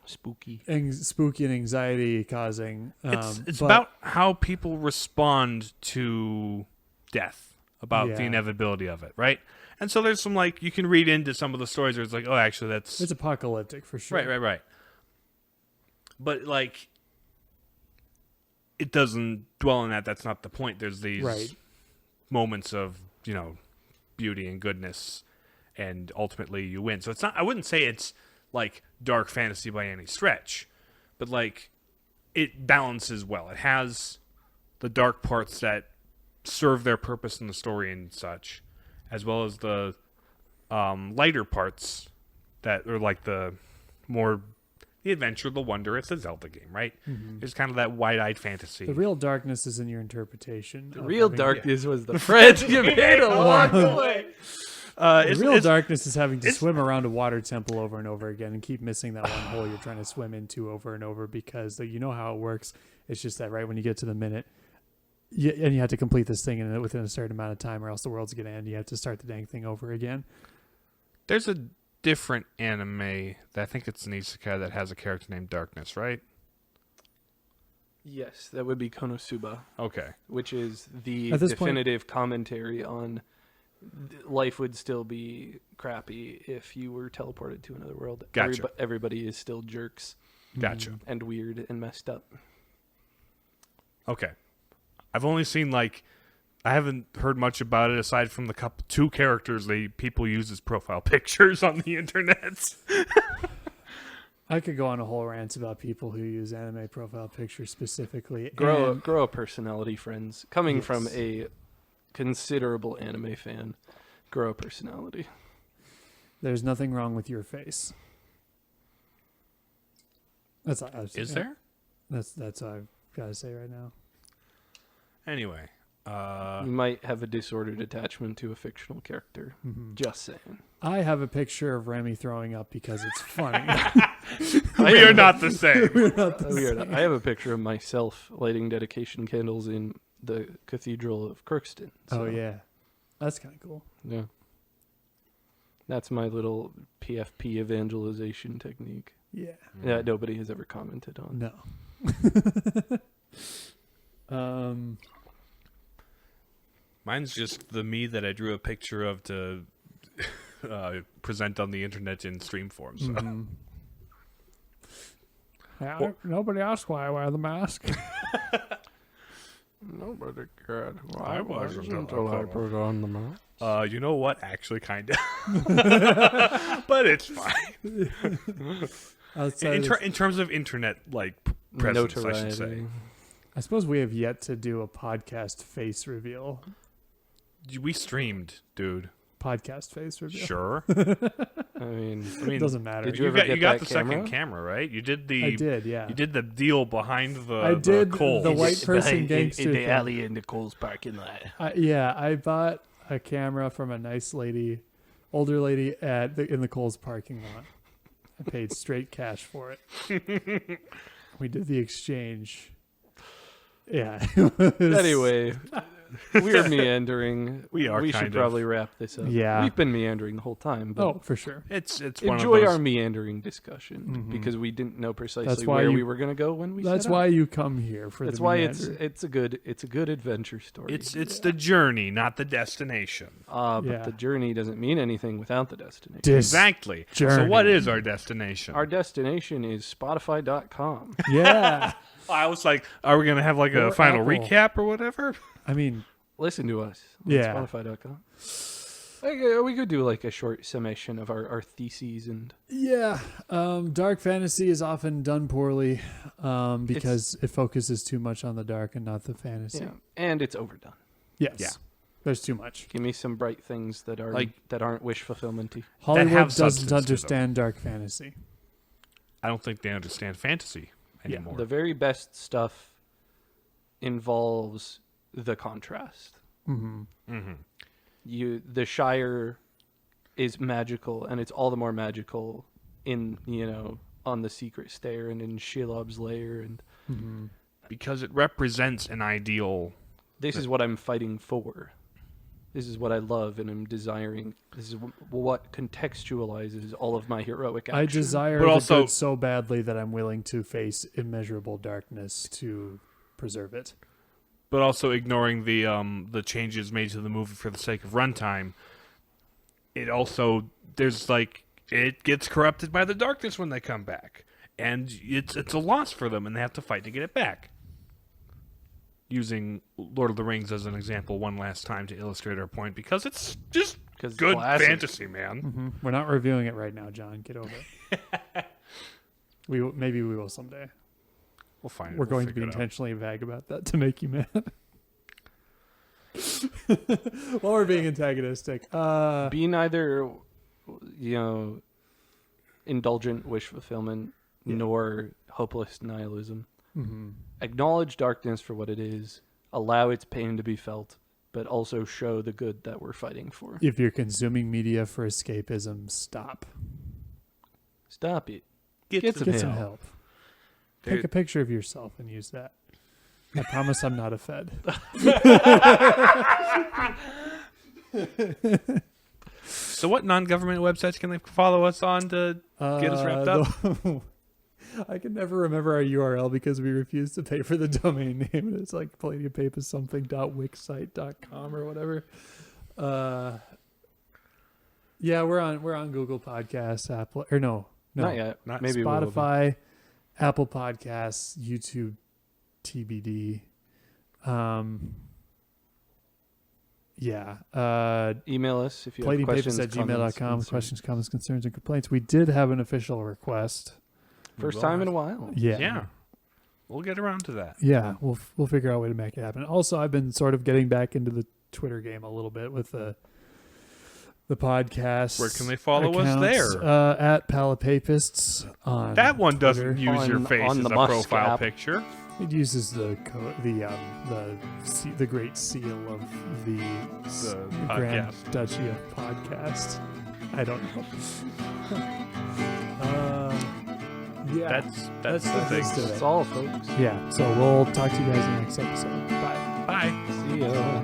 spooky and anxiety causing. It's about how people respond to death. About the inevitability of it, right? And so there's some, like, you can read into some of the stories where it's like, oh, actually, it's apocalyptic for sure. Right. But, like, it doesn't dwell on that. That's not the point. There's these moments of, beauty and goodness, and ultimately you win. So it's not. I wouldn't say it's like dark fantasy by any stretch, but, like, it balances well. It has the dark parts that serve their purpose in the story and such, as well as the lighter parts that are like the adventure, the wonder. It's a Zelda game, right? Mm-hmm. It's kind of that wide-eyed fantasy. The real darkness is in your interpretation. The real darkness was the friends you made along the way. The real darkness is having to swim around a water temple over and over again and keep missing that one hole you're trying to swim into over and over because you know how it works. It's just that right when you get to the minute, and you have to complete this thing within a certain amount of time or else the world's going to end. You have to start the dang thing over again. There's a different anime that I think it's an isekai that has a character named Darkness, right? Yes, that would be Konosuba. Okay. Which is the definitive commentary on life would still be crappy if you were teleported to another world. Gotcha. Everybody is still jerks. Gotcha. And weird and messed up. Okay. I've only seen I haven't heard much about it aside from the two characters people use as profile pictures on the internet. I could go on a whole rant about people who use anime profile pictures specifically. Grow a personality, friends. Coming from a considerable anime fan, grow a personality. There's nothing wrong with your face. That's Is there? That's what I've got to say right now. Anyway, you might have a disordered attachment to a fictional character. Mm-hmm. Just saying. I have a picture of Remy throwing up because it's funny. We are not the same. I have a picture of myself lighting dedication candles in the Cathedral of Crookston. So. Oh yeah, that's kind of cool. Yeah, that's my little PFP evangelization technique. Yeah, that nobody has ever commented on. No. Mine's just the me that I drew a picture of to present on the internet in stream form. So. Mm-hmm. Yeah, nobody asked why I wear the mask. Nobody cared. I wasn't until I put on the mask. You know what? Actually, kind of. But it's fine. In terms of internet, presence, I should say. I suppose we have yet to do a podcast face reveal. We streamed, dude. Podcast face reveal. Sure. I mean, it doesn't matter. Did you got the camera? second camera, right? You did the. I did, yeah. You did the deal behind the. I did Coles. the white person gangster in the thing. alley in the Coles parking lot. I bought a camera from a nice lady, older lady in the Coles parking lot. I paid straight cash for it. We did the exchange. Yeah. Anyway, we're meandering. We should probably wrap this up. Yeah. We've been meandering the whole time. But for sure. It's one enjoy of those... our meandering discussion because we didn't know precisely we were going to go when we. That's why you come here for. That's the why meander. it's a good adventure story. It's the journey, not the destination. But the journey doesn't mean anything without the destination. Exactly. Journey. So what is our destination? Our destination is Spotify.com. Yeah. I was like, are we going to have a final Apple. recap or whatever? I mean, listen to us on Spotify.com. We could do a short summation of our theses and dark fantasy is often done poorly because it focuses too much on the dark and not the fantasy. Yeah, and it's overdone. Yes. Yeah. There's too much. Give me some bright things that are that aren't wish fulfillment-y. Hollywood doesn't understand dark fantasy. I don't think they understand fantasy anymore. The very best stuff involves the contrast. Mm-hmm. Mm-hmm. The Shire is magical, and it's all the more magical in on the Secret Stair and in Shelob's Lair, and because it represents an ideal. This is what I'm fighting for. This is what I love and I'm desiring. This is what contextualizes all of my heroic action. I desire the good so badly that I'm willing to face immeasurable darkness to preserve it. But also ignoring the changes made to the movie for the sake of runtime. It also it gets corrupted by the darkness when they come back, and it's a loss for them, and they have to fight to get it back. Using Lord of the Rings as an example one last time to illustrate our point, because it's just good fantasy, man. Mm-hmm. We're not reviewing it right now, John. Get over it. Maybe we will someday. We'll find it. We're going to be intentionally vague about that to make you mad. While we're being antagonistic. Be neither, indulgent wish fulfillment nor hopeless nihilism. Mm-hmm. Acknowledge darkness for what it is. Allow its pain to be felt. but also show the good that we're fighting for. If you're consuming media for escapism, stop. Stop it. Get some help. Take a picture of yourself and use that. I promise I'm not a Fed. So what non-government websites can they follow us on to get us wrapped up? I can never remember our URL because we refuse to pay for the domain name. It's like palladiumpapissomething.wixsite.com or whatever. Yeah, we're on Google Podcasts, Apple, or no, not yet. Maybe Spotify, Apple Podcasts, YouTube, TBD. Email us if you have questions. palladiumpapis@gmail.com. Questions, comments, concerns, and complaints. We did have an official request. First time in a while. Yeah. We'll get around to that. Yeah, we'll figure out a way to make it happen. Also, I've been sort of getting back into the Twitter game a little bit with the podcast. Where can they follow us there? At Palapapists on that one Twitter. doesn't use your face as a profile picture. It uses the great seal of the Grand Duchy of Podcast. I don't know. Yeah, that's the thing. That's all, folks. Yeah, so we'll talk to you guys in the next episode. Bye. Bye. See ya.